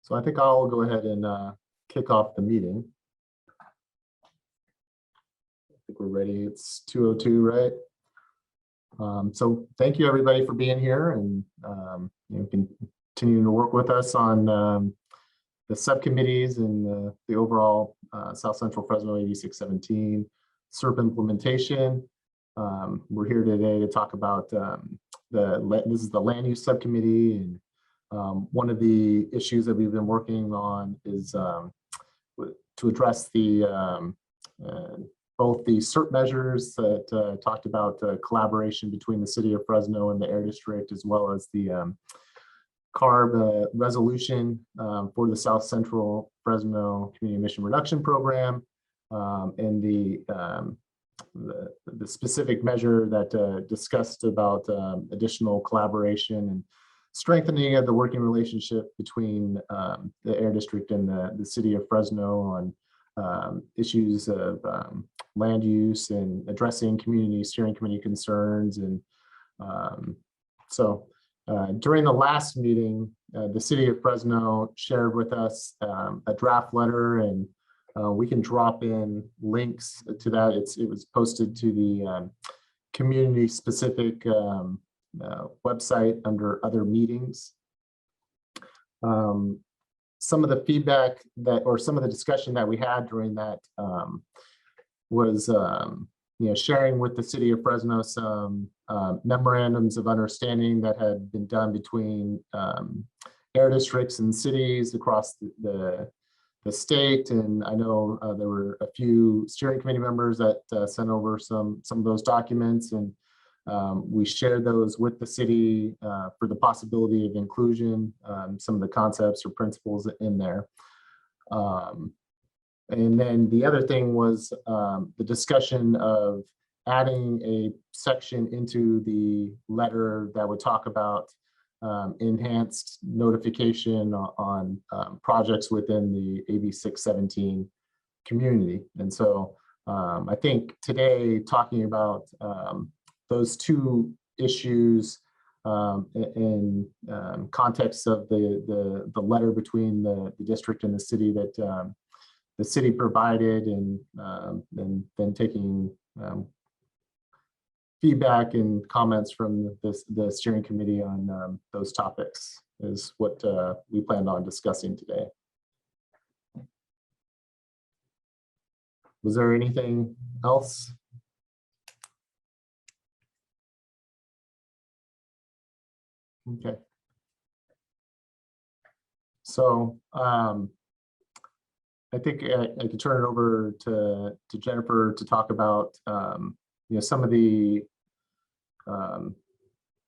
So I think I'll go ahead and kick off the meeting. I think we're ready. It's 2:02, right? So thank you everybody for being here and continuing to work with us on the subcommittees and the overall South Central Fresno AB 617 SERP implementation. We're here today to talk about this is the land use subcommittee, and one of the issues that we've been working on is to address the both the SERP measures that talked about collaboration between the city of Fresno and the Air District, as well as the CARB resolution for the South Central Fresno Community Emission Reduction Program, and the specific measure that discussed about additional collaboration and strengthening of the working relationship between the Air District and the city of Fresno on issues of land use and addressing community steering committee concerns. And during the last meeting, the city of Fresno shared with us a draft letter, and we can drop in links to that. It was posted to the community specific website under other meetings. Some of the feedback or some of the discussion that we had during that was sharing with the city of Fresno some memorandums of understanding that had been done between air districts and cities across the state. And I know there were a few steering committee members that sent over some of those documents, and we shared those with the city for the possibility of inclusion, some of the concepts or principles in there. And then the other thing was the discussion of adding a section into the letter that would talk about enhanced notification on projects within the AB 617 community. And so I think today, talking about those two issues in context of the letter between the district and the city that the city provided, and then taking feedback and comments from the steering committee on those topics is what we planned on discussing today. Was there anything else? Okay. So I think I could turn it over to Jennifer to talk about some of the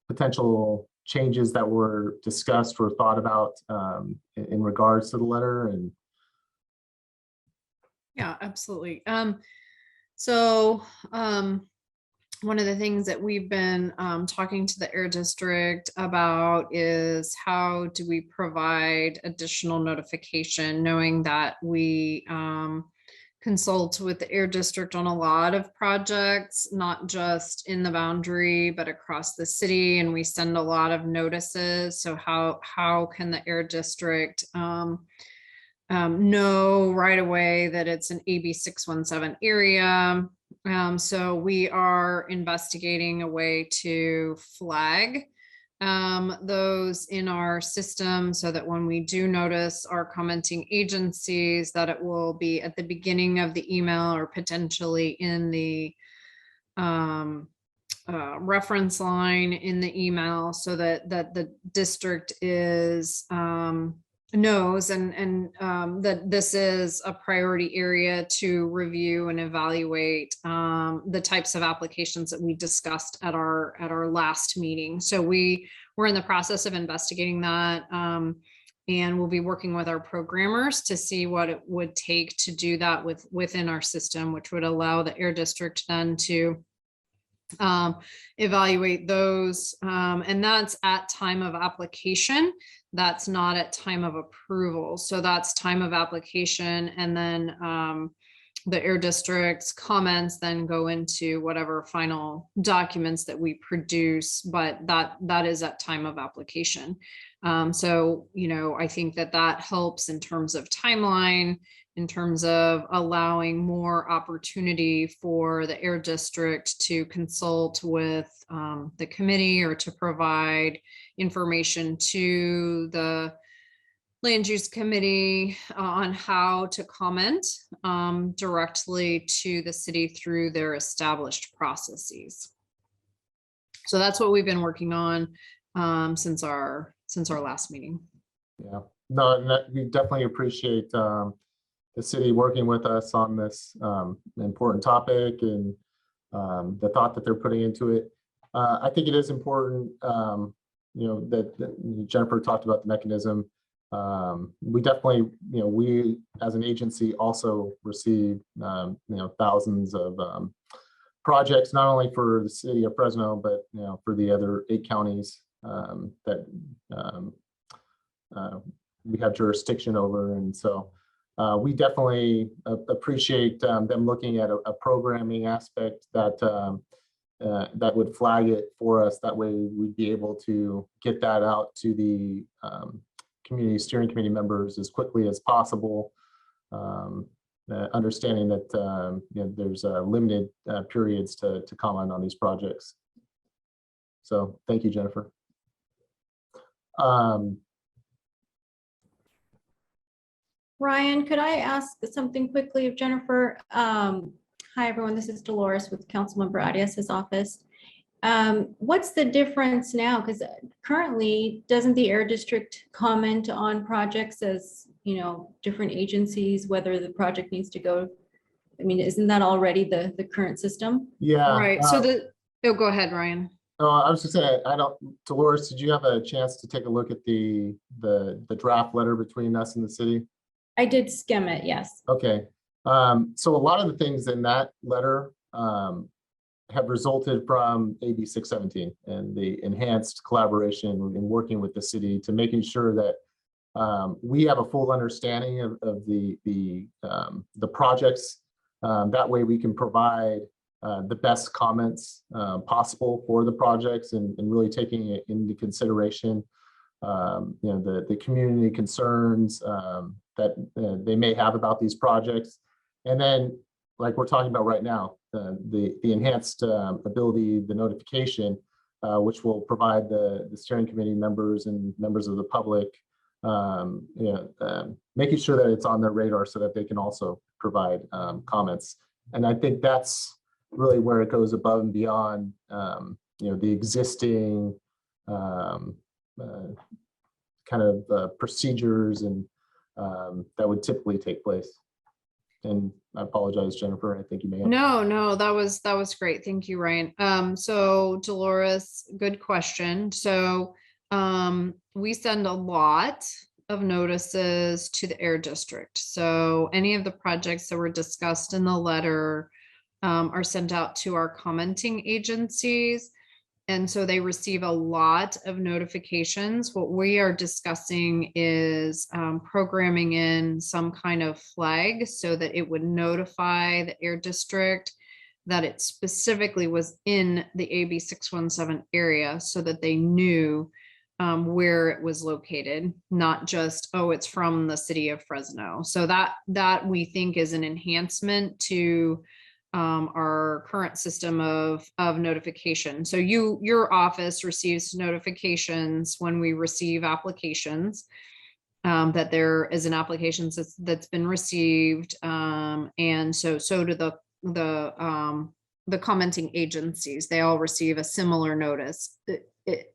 potential changes that were discussed or thought about in regards to the letter. And yeah, absolutely. One of the things that we've been talking to the Air District about is how do we provide additional notification, knowing that we consult with the Air District on a lot of projects, not just in the boundary, but across the city, and we send a lot of notices. So how can the Air District know right away that it's an AB 617 area? So we are investigating a way to flag those in our system so that when we do notice our commenting agencies, that it will be at the beginning of the email or potentially in the reference line in the email, so that the district is knows and that this is a priority area to review and evaluate the types of applications that we discussed at our last meeting. So we're in the process of investigating that, and we'll be working with our programmers to see what it would take to do that within our system, which would allow the Air District then to evaluate those, and that's at time of application. That's not at time of approval. So that's time of application, and then the air district's comments then go into whatever final documents that we produce, but that is at time of application. So, I think that helps in terms of timeline, in terms of allowing more opportunity for the air district to consult with the committee or to provide information to the land use committee on how to comment directly to the city through their established processes. So that's what we've been working on since our last meeting. Yeah, no, we definitely appreciate the city working with us on this important topic and the thought that they're putting into it. I think it is important, that Jennifer talked about the mechanism. We definitely, we as an agency also receive, thousands of projects, not only for the city of Fresno, but, for the other 8 counties that we have jurisdiction over. And so we definitely appreciate them looking at a programming aspect that that would flag it for us. That way we'd be able to get that out to the community steering committee members as quickly as possible, understanding that there's limited periods to comment on these projects. So thank you, Jennifer. Ryan, could I ask something quickly of Jennifer? Hi, everyone. This is Dolores with Councilmember Arias's office. What's the difference now? Because currently, doesn't the Air District comment on projects as, different agencies, whether the project needs to go? I mean, isn't that already the current system? Yeah. Right. So go ahead, Ryan. I was just saying, Dolores, did you have a chance to take a look at the draft letter between us and the city? I did skim it, yes. Okay. So a lot of the things in that letter have resulted from AB 617 and the enhanced collaboration in working with the city to making sure that we have a full understanding of the projects. That way we can provide the best comments possible for the projects and really taking it into consideration, the community concerns that they may have about these projects. And then, like we're talking about right now, the enhanced ability, the notification, which will provide the steering committee members and members of the public, making sure that it's on their radar so that they can also provide comments. And I think that's really where it goes above and beyond, the existing kind of procedures and that would typically take place. And I apologize, Jennifer, I think you may have. No, that was great. Thank you, Ryan. So Dolores, good question. So we send a lot of notices to the Air District. So any of the projects that were discussed in the letter are sent out to our commenting agencies. And so they receive a lot of notifications. What we are discussing is programming in some kind of flag so that it would notify the Air District that it specifically was in the AB 617 area so that they knew where it was located, not just, oh, it's from the city of Fresno. So that we think is an enhancement to our current system of notification. So your office receives notifications when we receive applications that there is an application that's been received, and so do the commenting agencies. They all receive a similar notice.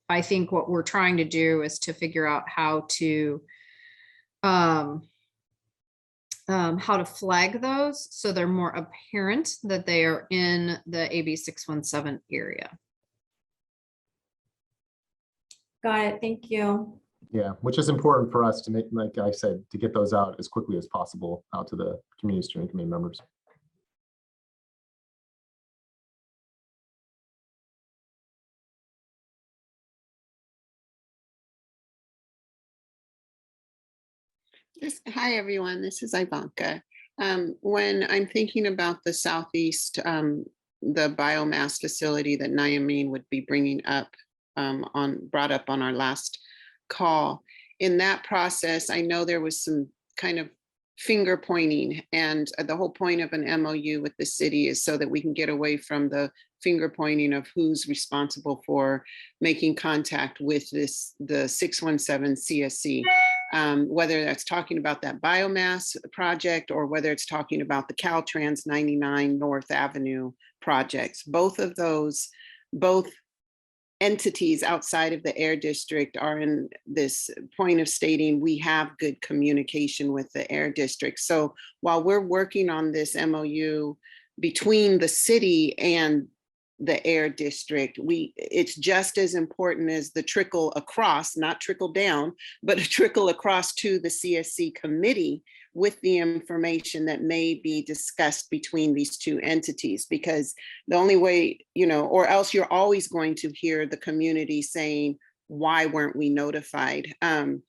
I think what we're trying to do is to figure out how to flag those so they're more apparent that they are in the AB 617 area. Got it. Thank you. Yeah, which is important for us to make, like I said, to get those out as quickly as possible out to the community steering committee members. Hi, everyone. This is Ivanka. When I'm thinking about the Southeast, the biomass facility that Nyameen would be bringing up, brought up on our last call, in that process, I know there was some kind of finger pointing, and the whole point of an MOU with the city is so that we can get away from the finger pointing of who's responsible for making contact with the 617 CSC. Whether that's talking about that biomass project or whether it's talking about the Caltrans 99 North Avenue projects. Both of those, both entities outside of the air district are in this point of stating we have good communication with the air district. So while we're working on this MOU between the city and the air district, it's just as important as the trickle across, not trickle down, but a trickle across to the CSC committee with the information that may be discussed between these two entities. Because the only way, or else you're always going to hear the community saying, why weren't we notified? And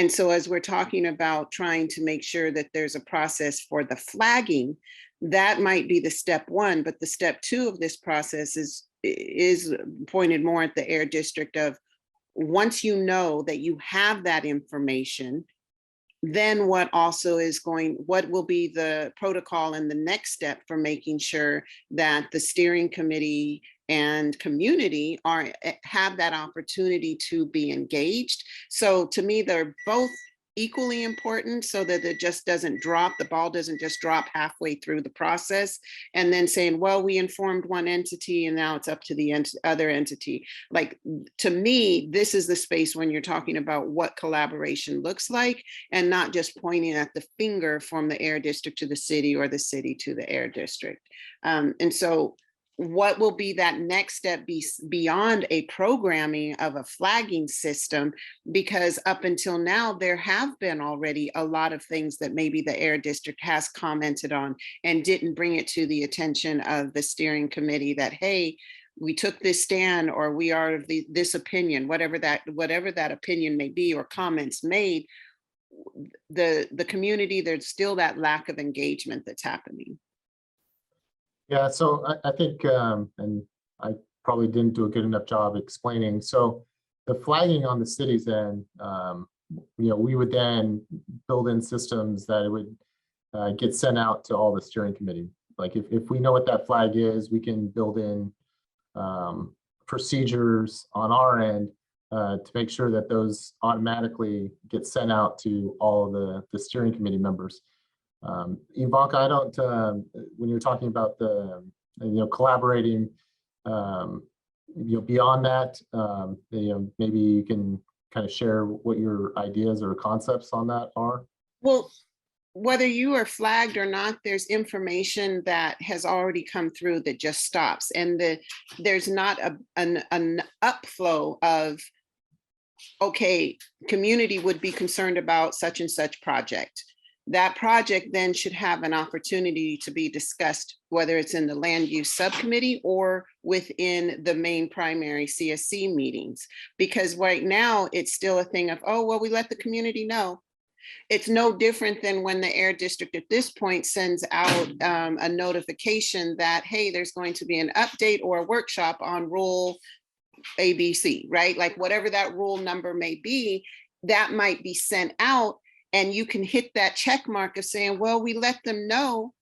so as we're talking about trying to make sure that there's a process for the flagging, that might be the step one, but the step two of this process is pointed more at the air district of, once you know that you have that information, then what will be the protocol and the next step for making sure that the steering committee and community have that opportunity to be engaged. So to me, they're both equally important, so that it just doesn't drop, the ball doesn't just drop halfway through the process and then saying, well, we informed one entity and now it's up to the other entity. Like, to me, this is the space when you're talking about what collaboration looks like, and not just pointing at the finger from the air district to the city or the city to the air district. And so what will be that next step beyond a programming of a flagging system? Because up until now, there have been already a lot of things that maybe the air district has commented on and didn't bring it to the attention of the steering committee that, hey, we took this stand, or we are of this opinion, whatever that opinion may be, or comments made. The community, there's still that lack of engagement that's happening. Yeah, so I think, and I probably didn't do a good enough job explaining. So the flagging on the city's end, we would then build in systems that it would get sent out to all the steering committee. Like if we know what that flag is, we can build in procedures on our end to make sure that those automatically get sent out to all of the steering committee members. Ivanka, I don't, when you're talking about the, collaborating, beyond that, maybe you can kind of share what your ideas or concepts on that are. Well, whether you are flagged or not, there's information that has already come through that just stops. And there's not an upflow of, okay, community would be concerned about such and such project. That project then should have an opportunity to be discussed, whether it's in the land use subcommittee or within the main primary CSC meetings. Because right now it's still a thing of, oh, well, we let the community know. It's no different than when the air district at this point sends out a notification that, hey, there's going to be an update or a workshop on rule ABC, right? Like whatever that rule number may be, that might be sent out. And you can hit that check mark of saying, well, we let them know.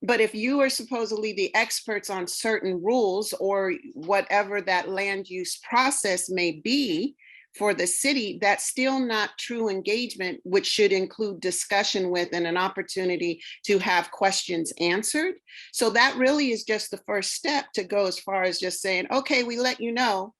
But if you are supposedly the experts on certain rules or whatever that land use process may be for the city, that's still not true engagement, which should include discussion with and an opportunity to have questions answered. So that really is just the first step to go as far as just saying, okay, we let you know.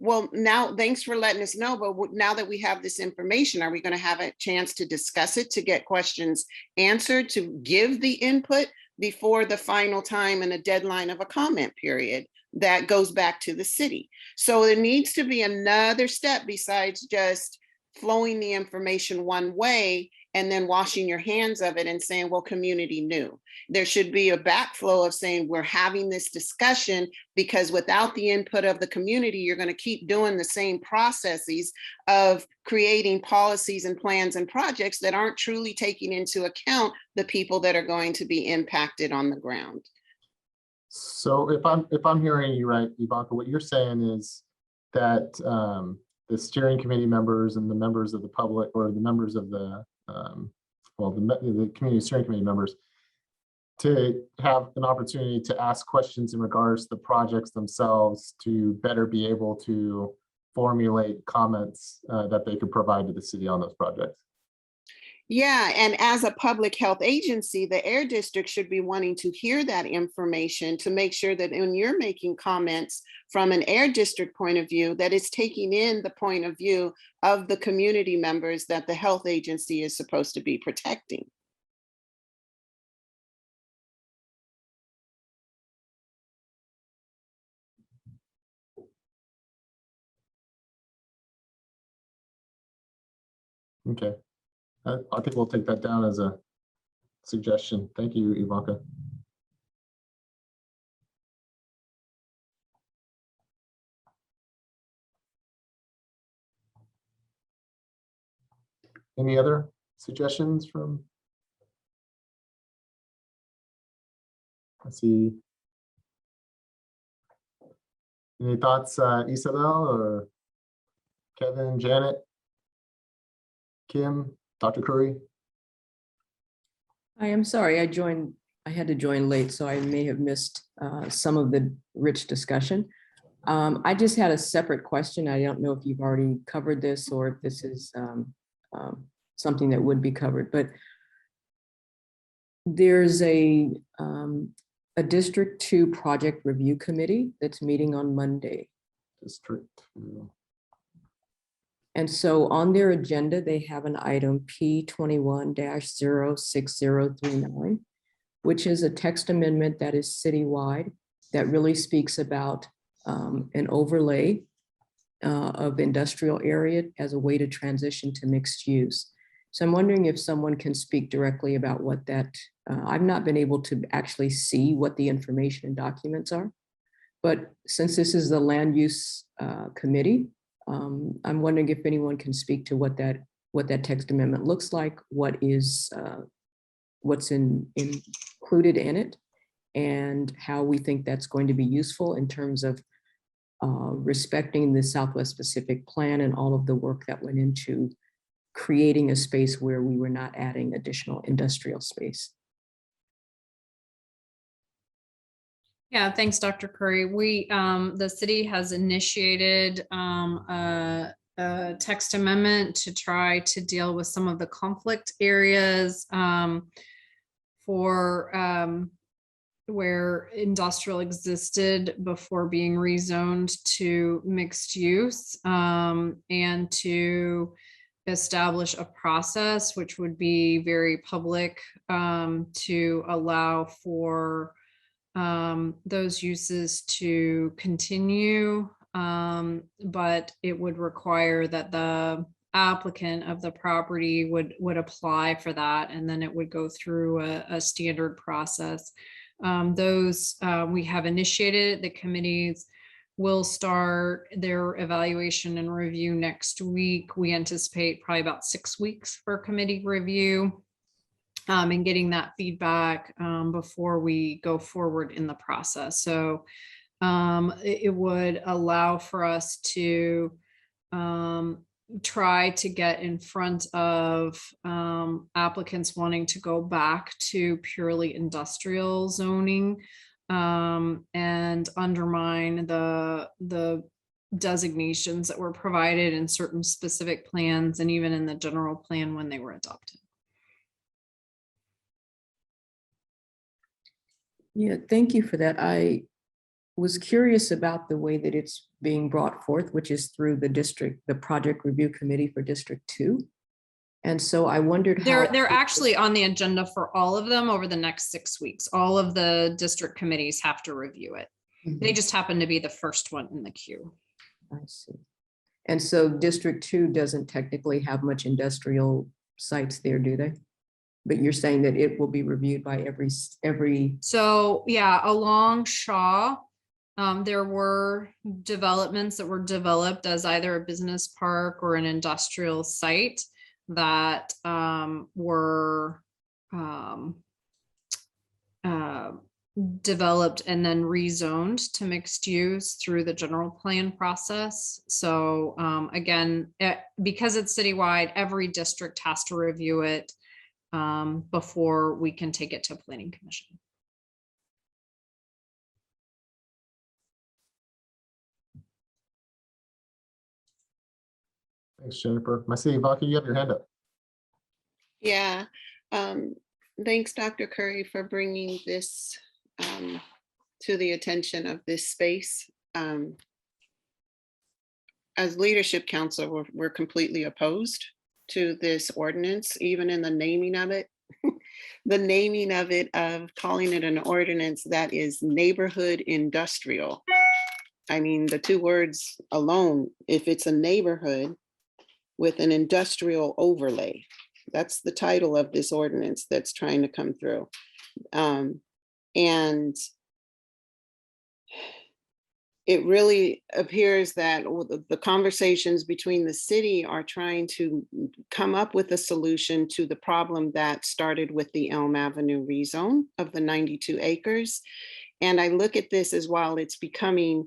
Well, now, thanks for letting us know, but now that we have this information, are we going to have a chance to discuss it, to get questions answered, to give the input before the final time and a deadline of a comment period that goes back to the city? So there needs to be another step besides just flowing the information one way and then washing your hands of it and saying, well, community knew. There should be a backflow of saying, we're having this discussion because without the input of the community, you're going to keep doing the same processes of creating policies and plans and projects that aren't truly taking into account the people that are going to be impacted on the ground. So if I'm hearing you right, Ivanka, what you're saying is that the steering committee members and the members of the public, or the members of the the community steering committee members, to have an opportunity to ask questions in regards to the projects themselves, to better be able to formulate comments that they could provide to the city on those projects. Yeah, and as a public health agency, the Air District should be wanting to hear that information to make sure that when you're making comments from an Air District point of view, that it's taking in the point of view of the community members that the health agency is supposed to be protecting. Okay. I think we'll take that down as a suggestion. Thank you, Ivanka. Any other suggestions from? Let's see. Any thoughts, Isabel or Kevin, Janet, Kim, Dr. Curry? I am sorry, I had to join late, so I may have missed some of the rich discussion. I just had a separate question. I don't know if you've already covered this or if this is something that would be covered, but there's a District 2 project review committee that's meeting on Monday. District 2. And so on their agenda, they have an item P21-06039, which is a text amendment that is citywide that really speaks about an overlay of industrial area as a way to transition to mixed use. So I'm wondering if someone can speak directly about what that, I've not been able to actually see what the information and documents are, but since this is the land use committee, I'm wondering if anyone can speak to what that text amendment looks like, what's included in it, and how we think that's going to be useful in terms of respecting the Southwest Pacific Plan and all of the work that went into creating a space where we were not adding additional industrial space. Yeah, thanks, Dr. Curry. The city has initiated a text amendment to try to deal with some of the conflict areas for where industrial existed before being rezoned to mixed use, and to establish a process which would be very public to allow for those uses to continue, but it would require that the applicant of the property would apply for that, and then it would go through a standard process. We have initiated. The committees will start their evaluation and review next week. We anticipate probably about 6 weeks for committee review. And getting that feedback before we go forward in the process. So it would allow for us to try to get in front of applicants wanting to go back to purely industrial zoning and undermine the designations that were provided in certain specific plans and even in the general plan when they were adopted. Yeah, thank you for that. I was curious about the way that it's being brought forth, which is through the project review committee for District 2. And so I wondered how they're actually on the agenda for all of them over the next 6 weeks. All of the district committees have to review it. They just happen to be the first one in the queue. I see. And so District 2 doesn't technically have much industrial sites there, do they? But you're saying that it will be reviewed by every, So yeah, along Shaw, there were developments that were developed as either a business park or an industrial site that were developed and then rezoned to mixed use through the general plan process. So again, because it's citywide, every district has to review it before we can take it to planning commission. Thanks, Jennifer. I see, Vaki, you have your hand up. Yeah, thanks, Dr. Curry, for bringing this to the attention of this space. As leadership council, we're completely opposed to this ordinance, even in the naming of it. The naming of it, of calling it an ordinance that is neighborhood industrial. I mean, the two words alone, if it's a neighborhood with an industrial overlay, that's the title of this ordinance that's trying to come through. And it really appears that the conversations between the city are trying to come up with a solution to the problem that started with the Elm Avenue rezone of the 92 acres. And I look at this as, while it's becoming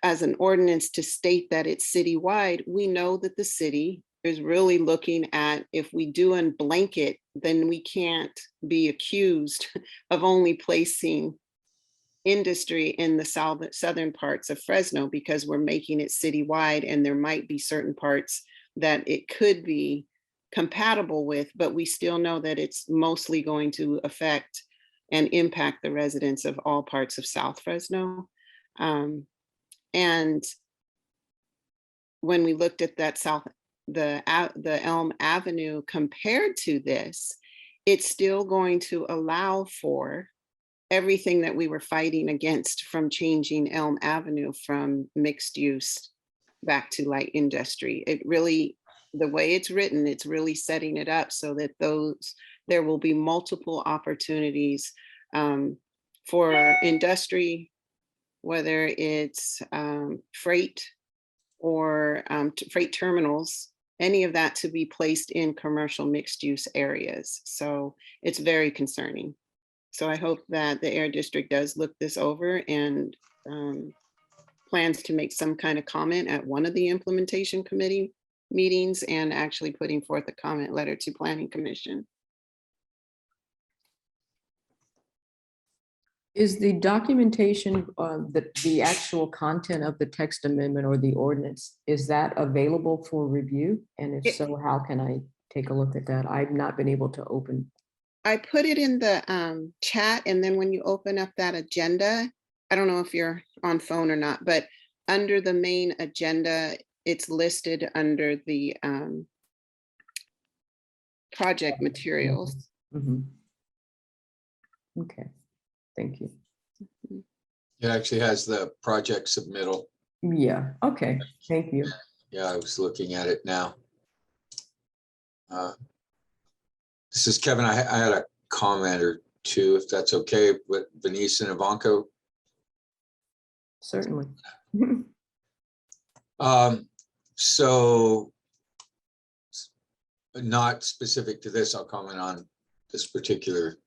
as an ordinance to state that it's citywide, we know that the city is really looking at, if we do a blanket, then we can't be accused of only placing industry in the southern parts of Fresno, because we're making it citywide, and there might be certain parts that it could be compatible with, but we still know that it's mostly going to affect and impact the residents of all parts of South Fresno. And when we looked at that the Elm Avenue compared to this, it's still going to allow for everything that we were fighting against, from changing Elm Avenue from mixed use back to light industry. It really, the way it's written, it's really setting it up so that there will be multiple opportunities for industry, whether it's freight or freight terminals, any of that to be placed in commercial mixed use areas. So it's very concerning. So I hope that the Air District does look this over and plans to make some kind of comment at one of the implementation committee meetings, and actually putting forth a comment letter to Planning Commission. is the documentation, the actual content of the text amendment or the ordinance, is that available for review? And if so, how can I take a look at that? I've not been able to open. I put it in the chat, and then when you open up that agenda, I don't know if you're on phone or not, but under the main agenda, it's listed under the project materials. Mm-hmm. Okay, thank you. It actually has the project submittal. Yeah, okay, thank you. Yeah, I was looking at it now. This is Kevin. I had a comment or two, if that's okay, with Venice and Ivanko. Certainly. So not specific to this, I'll comment on this particular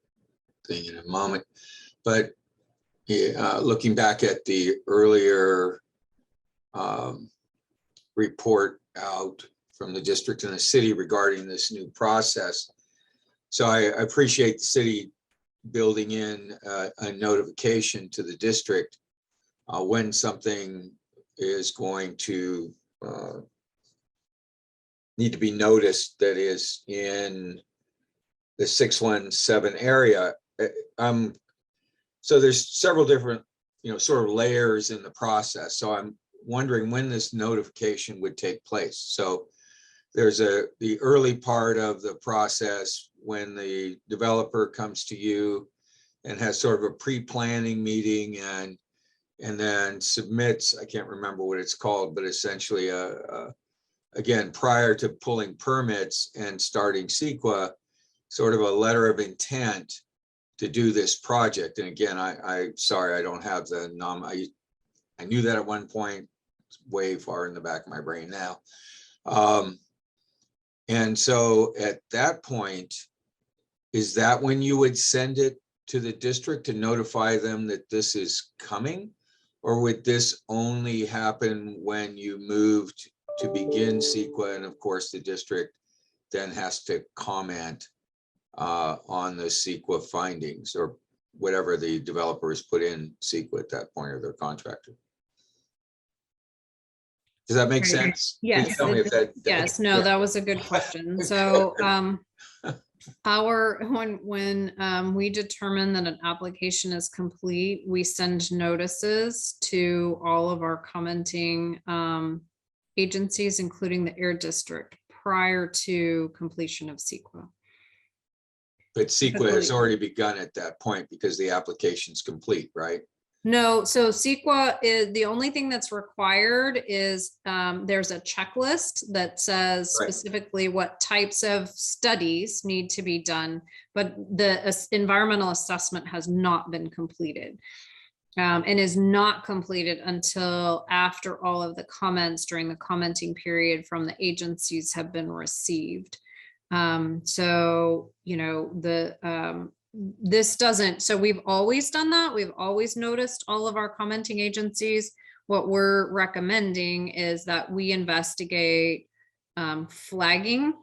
thing in a moment, but looking back at the earlier report out from the district and the city regarding this new process. So I appreciate the city building in a notification to the district when something is going to need to be noticed that is in the 617 area. So there's several different, sort of layers in the process. So I'm wondering when this notification would take place. So there's the early part of the process when the developer comes to you and has sort of a pre-planning meeting and and then submits, I can't remember what it's called, but essentially again, prior to pulling permits and starting CEQA, sort of a letter of intent to do this project. And again, sorry, I don't have the I knew that at one point. It's way far in the back of my brain now. And so at that point, is that when you would send it to the district to notify them that this is coming? Or would this only happen when you moved to begin CEQA, and of course the district then has to comment on the CEQA findings or whatever the developers put in CEQA at that point, or their contractor? Does that make Right. sense? Can you Yes, tell me if that? yes, no, that was a good question. So when we determine that an application is complete, we send notices to all of our commenting agencies, including the Air District, prior to completion of CEQA. But CEQA has already begun at that point because the application's complete, right? No, so CEQA is the only thing that's required is there's a checklist that says Right. specifically what types of studies need to be done, but the environmental assessment has not been completed and is not completed until after all of the comments during the commenting period from the agencies have been received. So, you know, this doesn't, so we've always done that. We've always noticed all of our commenting agencies. What we're recommending is that we investigate flagging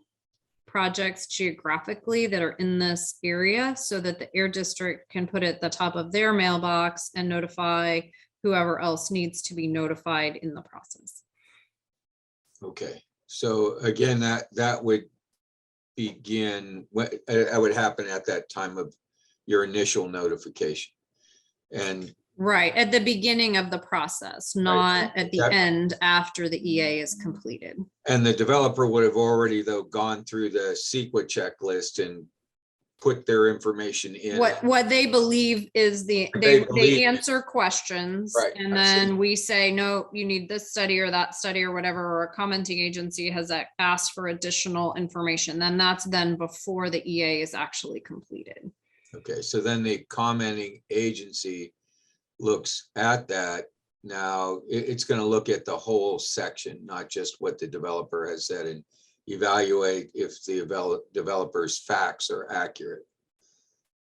projects geographically that are in this area so that the Air District can put it at the top of their mailbox and notify whoever else needs to be notified in the process. Okay, so again, that would begin, that would happen at that time of your initial notification. And right at the beginning of the process, not at the end after the EA is completed. And the developer would have already, though, gone through the CEQA checklist and put their information in. What they believe is they answer questions, right, and then we say, no, you need this study or that study or whatever, or a commenting agency has asked for additional information. Then that's then before the EA is actually completed. Okay, so then the commenting agency looks at that. Now it's going to look at the whole section, not just what the developer has said, and evaluate if the developer's facts are accurate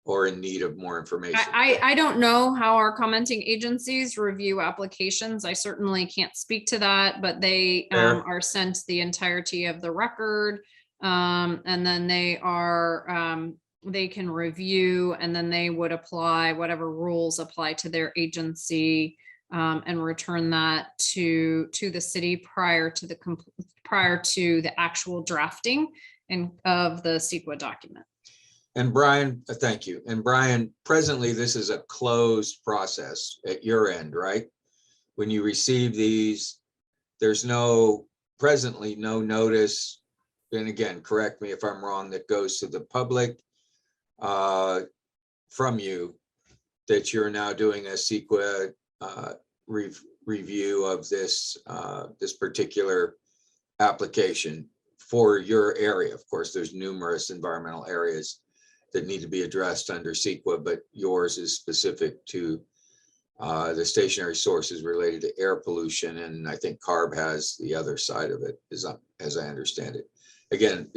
or in need of more information. I don't know how our commenting agencies review applications. I certainly can't speak to that, but they are sent the entirety of the record. And then they are, they can review, and then they would apply whatever rules apply to their agency and return that to the city prior to the actual drafting of the CEQA document. And Brian, thank you. And Brian, presently, this is a closed process at your end, right? When you receive these, there's presently no notice. And again, correct me if I'm wrong, that goes to the public from you that you're now doing a CEQA review of this particular application for your area. Of course, there's numerous environmental areas that need to be addressed under CEQA, but yours is specific to the stationary sources related to air pollution, and I think CARB has the other side of it, as I understand it. Again,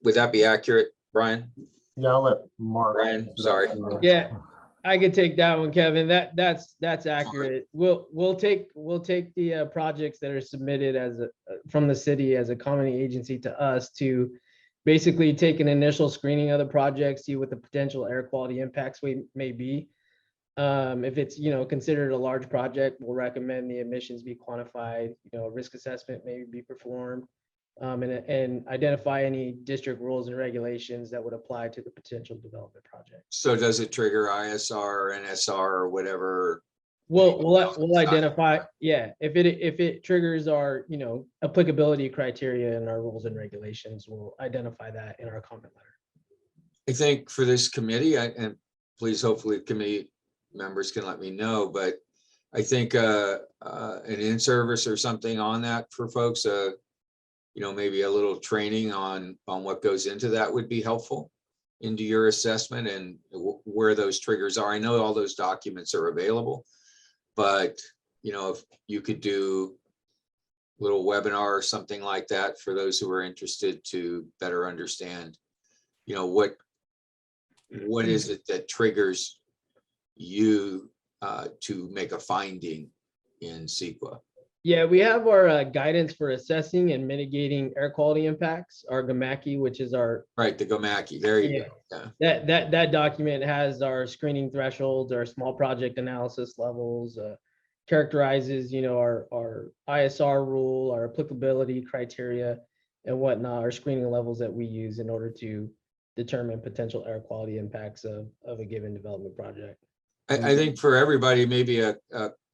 would that be accurate, Brian? Yeah, I'll let Mark. Brian, sorry. Yeah, I could take that one, Kevin. That's accurate. We'll take the projects that are submitted from the city as a commenting agency to us to basically take an initial screening of the project, see what the potential air quality impacts may be. If it's considered a large project, we'll recommend the emissions be quantified. A risk assessment may be performed, and identify any district rules and regulations that would apply to the potential development project. So does it trigger ISR or NSR or whatever? We'll identify, yeah, if it triggers our applicability criteria and our rules and regulations, we'll identify that in our comment letter. I think for this committee, and please hopefully committee members can let me know, but I think an in-service or something on that for folks, maybe a little training on what goes into that would be helpful into your assessment and where those triggers are. I know all those documents are available, but if you could do a little webinar or something like that for those who are interested to better understand, what is it that triggers you to make a finding in CEQA? Yeah, we have our guidance for assessing and mitigating air quality impacts, our GAMACI, which is our, Right, the GAMACI, there you go. Yeah. that document has our screening thresholds, our small project analysis levels, characterizes, our ISR rule, our applicability criteria and whatnot, our screening levels that we use in order to determine potential air quality impacts of a given development project. I think for everybody, maybe a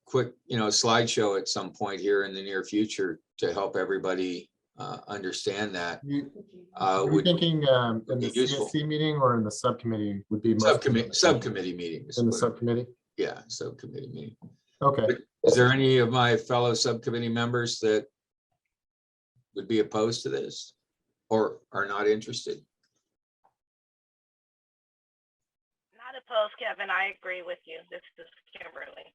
quick, slideshow at some point here in the near future to help everybody understand that. Are you would thinking in the be useful. CSC meeting or in the subcommittee would be most subcommittee meeting. in the subcommittee? Yeah, subcommittee meeting. Okay. But is there any of my fellow subcommittee members that would be opposed to this or are not interested? Not opposed, Kevin. I agree with you. This is Kimberly.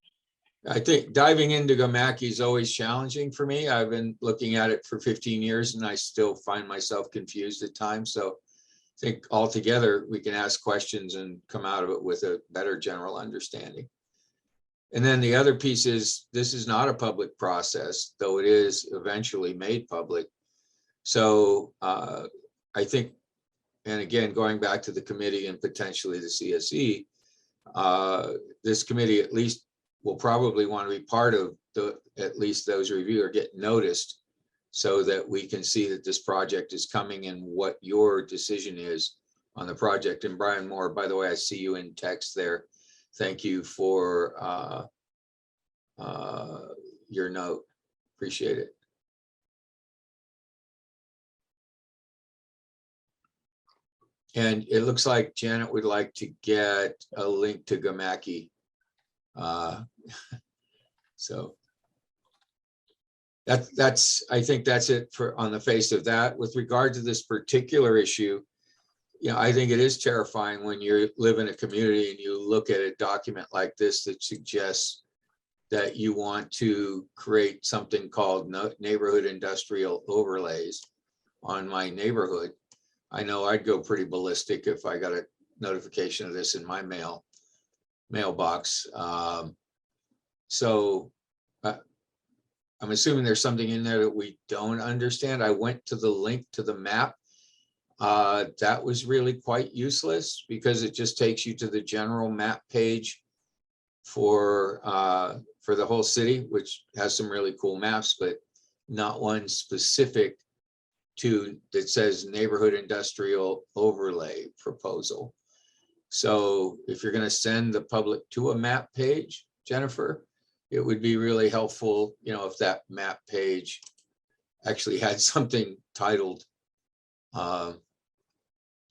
I think diving into GAMACI is always challenging for me. I've been looking at it for 15 years and I still find myself confused at times. So I think altogether we can ask questions and come out of it with a better general understanding. And then the other piece is this is not a public process, though it is eventually made public. So I think, and again, going back to the committee and potentially the CSE, this committee at least will probably want to be part of at least those review or get noticed so that we can see that this project is coming and what your decision is on the project. And Brian Moore, by the way, I see you in text there. Thank you for your note. Appreciate it. And it looks like Janet would like to get a link to GAMACI. So I think that's it for on the face of that. With regard to this particular issue, I think it is terrifying when you live in a community and you look at a document like this that suggests that you want to create something called neighborhood industrial overlays on my neighborhood. I know I'd go pretty ballistic if I got a notification of this in my mailbox. So I'm assuming there's something in there that we don't understand. I went to the link to the map. That was really quite useless because it just takes you to the general map page for the whole city, which has some really cool maps, but not one specific that says neighborhood industrial overlay proposal. So if you're going to send the public to a map page, Jennifer, it would be really helpful, if that map page actually had something titled to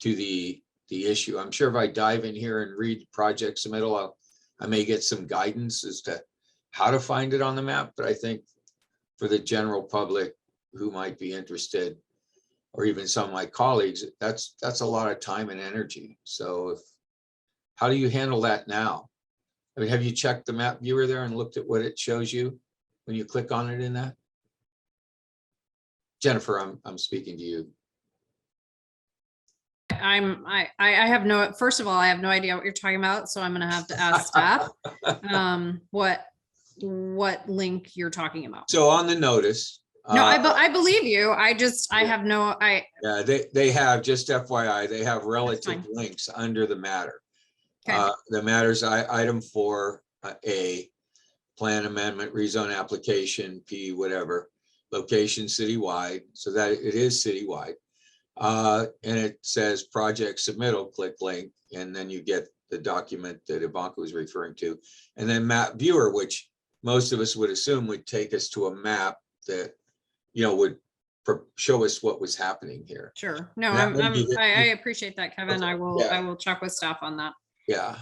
the issue. I'm sure if I dive in here and read project submittal, I may get some guidance as to how to find it on the map. But I think for the general public who might be interested, or even some of my colleagues, that's a lot of time and energy. So how do you handle that now? I mean, have you checked the map viewer there and looked at what it shows you when you click on it in that? Jennifer, I'm speaking to you. I have no, first of all, I have no idea what you're talking about, so I'm gonna have to ask staff what link you're talking about. So on the notice. No, I believe you. I have no, Yeah, they have, just FYI, they have relative links under the matter. Okay. The matters item 4A, plan amendment, rezone application, P, whatever, location citywide, so that it is citywide. And it says project submittal, click link, and then you get the document that Ivanka was referring to. And then map viewer, which most of us would assume would take us to a map that, would show us what was happening here. sure. No, That may be I appreciate that, Kevin. Okay, I will yeah. I will check with staff on that. Yeah.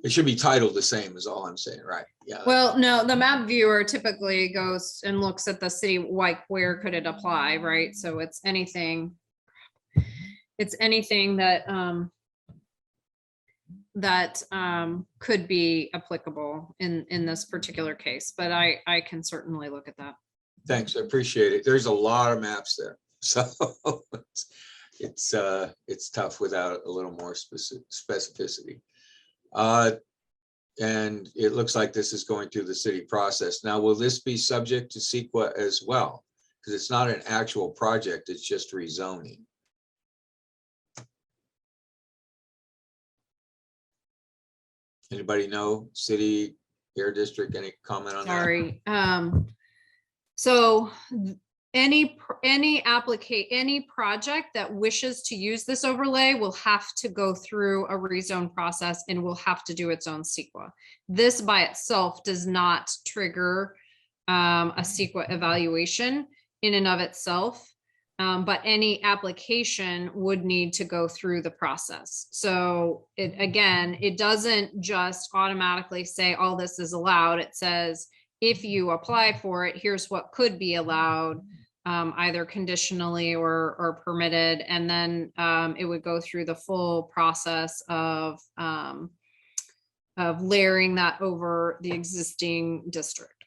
It should be titled the same is all I'm saying, right? Yeah. Well, no, the map viewer typically goes and looks at the city, like where could it apply, right? So it's anything that could be applicable in this particular case, but I can certainly look at that. Thanks, I appreciate it. There's a lot of maps there, so it's tough without a little more specificity. And it looks like this is going through the city process. Now, will this be subject to CEQA as well? Because it's not an actual project, it's just rezoning. Anybody know? City, Air District, any comment on that? Sorry. So any project that wishes to use this overlay will have to go through a rezone process and will have to do its own CEQA. This by itself does not trigger a CEQA evaluation in and of itself. But any application would need to go through the process. So it doesn't just automatically say all this is allowed. It says, if you apply for it, here's what could be allowed, either conditionally or permitted. And then it would go through the full process of layering that over the existing district.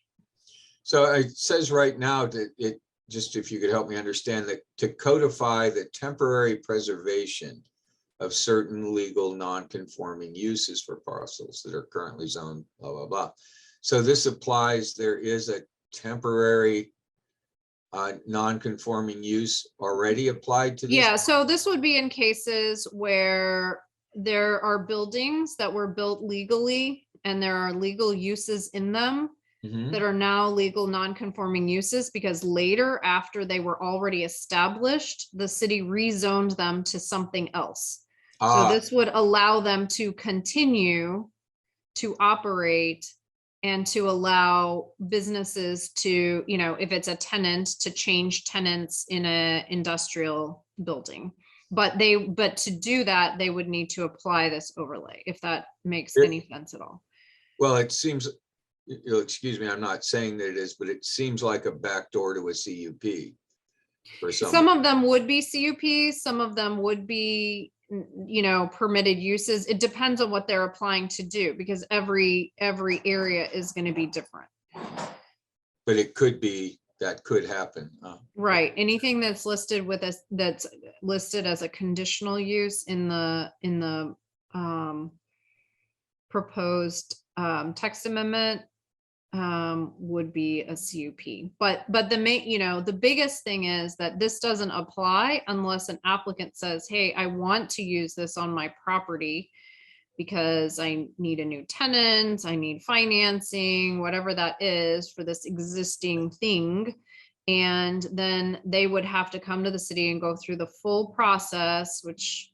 So it says right now that just if you could help me understand that to codify the temporary preservation of certain legal non-conforming uses for parcels that are currently zoned, blah, blah, blah. So this applies, there is a temporary non-conforming use already applied to this? Yeah, so this would be in cases where there are buildings that were built legally and there are legal uses in them that are now legal non-conforming uses because later, after they were already established, the city rezoned them to something else. So this would allow them to continue to operate and to allow businesses to, if it's a tenant, to change tenants in an industrial building. But to do that, they would need to apply this overlay, if that makes any sense at all. Well, it seems, excuse me, I'm not saying that it is, but it seems like a backdoor to a CUP. For Some of them would be CUPs, some of them would be, permitted uses. It depends on what they're applying to do because every area is going to be different. But it could be, that could happen. Right. Anything that's listed that's listed as a conditional use in the proposed text amendment would be a CUP. But the biggest thing is that this doesn't apply unless an applicant says, hey, I want to use this on my property because I need a new tenant, I need financing, whatever that is for this existing thing. And then they would have to come to the city and go through the full process, which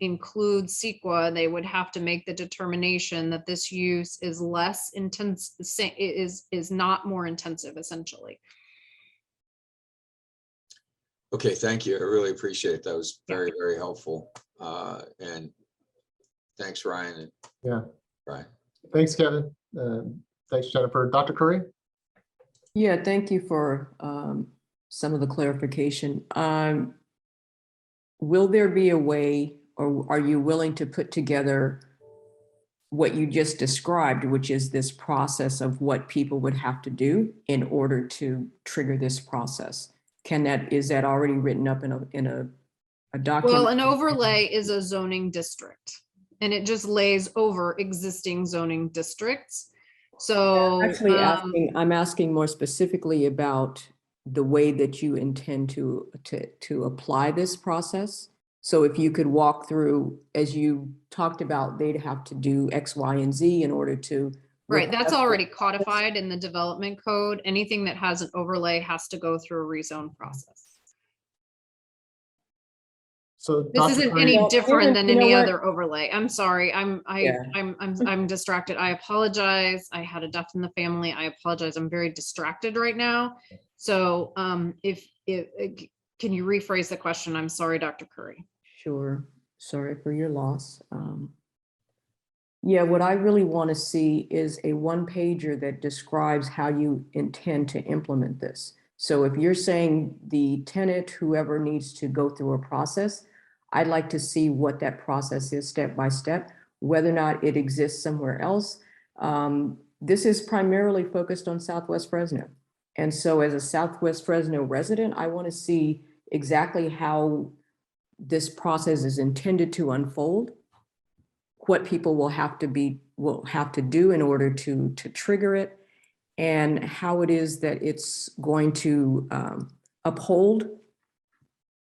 includes CEQA. They would have to make the determination that this use is less intense, is not more intensive, essentially. Okay, thank you. I really appreciate it. That was very, very helpful. And thanks, Ryan. Yeah. Ryan. Thanks, Kevin. Thanks, Jennifer. Dr. Curry? Yeah, thank you for some of the clarification. Will there be a way, or are you willing to put together what you just described, which is this process of what people would have to do in order to trigger this process? Is that already written up in a document? Well, an overlay is a zoning district and it just lays over existing zoning districts. So actually I'm asking more specifically about the way that you intend to apply this process. So if you could walk through, as you talked about, they'd have to do X, Y, and Z in order to. Right, that's already codified in the development code. Anything that has an overlay has to go through a rezone process. So This Dr. isn't Curry, any different than you know any what? other overlay. I'm sorry. I'm distracted. I apologize. I had a death in the family. I apologize. I'm very distracted right now. So if can you rephrase the question? I'm sorry, Dr. Curry. Sure. Sorry for your loss. Yeah, what I really want to see is a one-pager that describes how you intend to implement this. So if you're saying the tenant, whoever needs to go through a process, I'd like to see what that process is step by step, whether or not it exists somewhere else. This is primarily focused on Southwest Fresno. And so as a Southwest Fresno resident, I want to see exactly how this process is intended to unfold, what people will have to do in order to trigger it, and how it is that it's going to uphold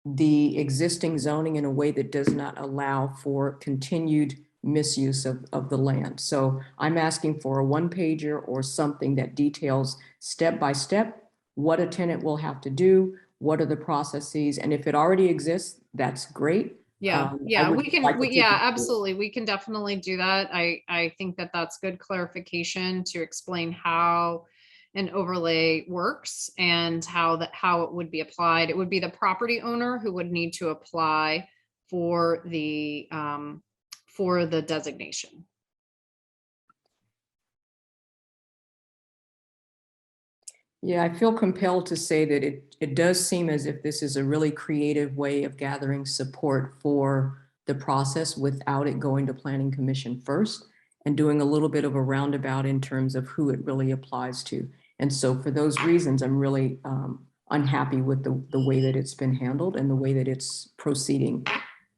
the existing zoning in a way that does not allow for continued misuse of the land. So I'm asking for a one-pager or something that details step by step what a tenant will have to do, what are the processes, and if it already exists, that's great. Yeah, I yeah, would we just can, like to see yeah, it. absolutely. We can definitely do that. I think that that's good clarification to explain how an overlay works and how it would be applied. It would be the property owner who would need to apply for the designation. Yeah, I feel compelled to say that it does seem as if this is a really creative way of gathering support for the process without it going to Planning Commission first and doing a little bit of a roundabout in terms of who it really applies to. And so for those reasons, I'm really unhappy with the way that it's been handled and the way that it's proceeding.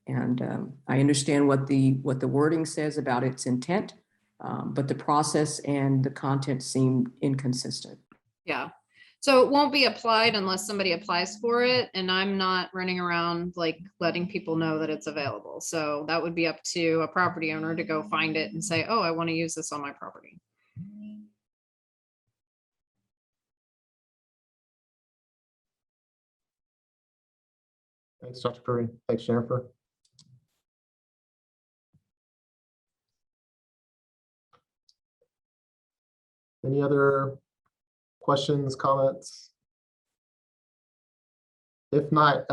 And I understand what the wording says about its intent, but the process and the content seem inconsistent. Yeah. So it won't be applied unless somebody applies for it. And I'm not running around like letting people know that it's available. So that would be up to a property owner to go find it and say, oh, I want to use this on my property. Thanks, Dr. Curry. Thanks, Jennifer. Any other questions, comments? If not,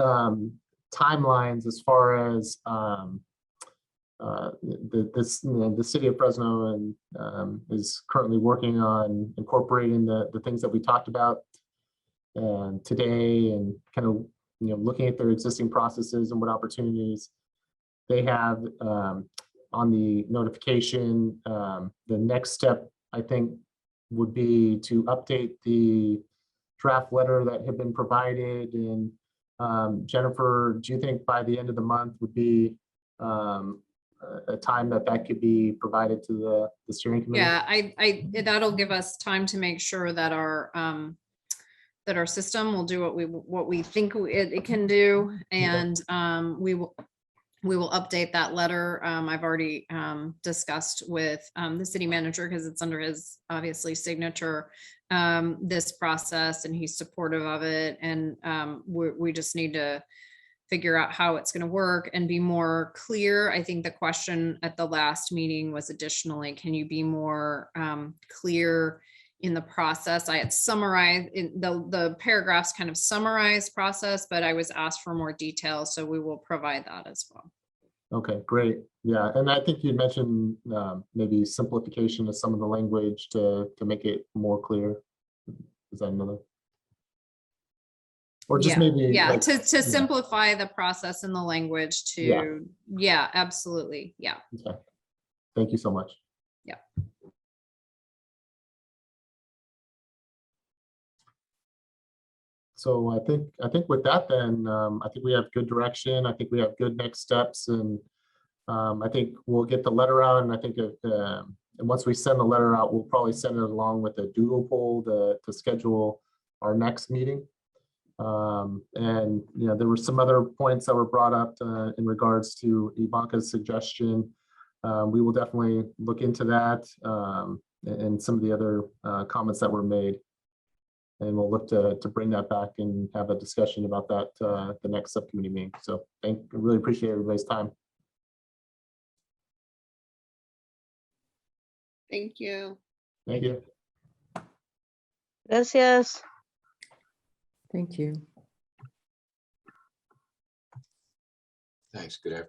timelines as far as the city of Fresno and is currently working on incorporating the things that we talked about today, and kind of looking at their existing processes and what opportunities they have on the notification. The next step, I think, would be to update the draft letter that had been provided. And Jennifer, do you think by the end of the month would be a time that could be provided to the steering committee? Yeah, that'll give us time to make sure that our system will do what we think it can do, and we will update that letter. I've already discussed with the city manager, because it's under his obviously signature, this process, and he's supportive of it. And we just need to figure out how it's going to work and be more clear. I think the question at the last meeting was additionally, can you be more clear in the process? I had summarized in the paragraphs, kind of summarized process, but I was asked for more details, so we will provide that as well. Okay, great. Yeah, and I think you mentioned maybe simplification of some of the language to make it more clear. Is that another? Or just maybe like, to simplify the process and the language to, yeah, absolutely. Yeah. Okay. Thank you so much. Yeah. So I think with that, then I think we have good direction. I think we have good next steps, and I think we'll get the letter out. And I think and once we send the letter out, we'll probably send it along with a doodle poll to schedule our next meeting. And there were some other points that were brought up in regards to Ivanka's suggestion. We will definitely look into that and some of the other comments that were made. And we'll look to bring that back and have a discussion about that the next subcommittee meeting. So I really appreciate everybody's time. Thank you. Thank you. Gracias. Thank you. Thanks. Good afternoon.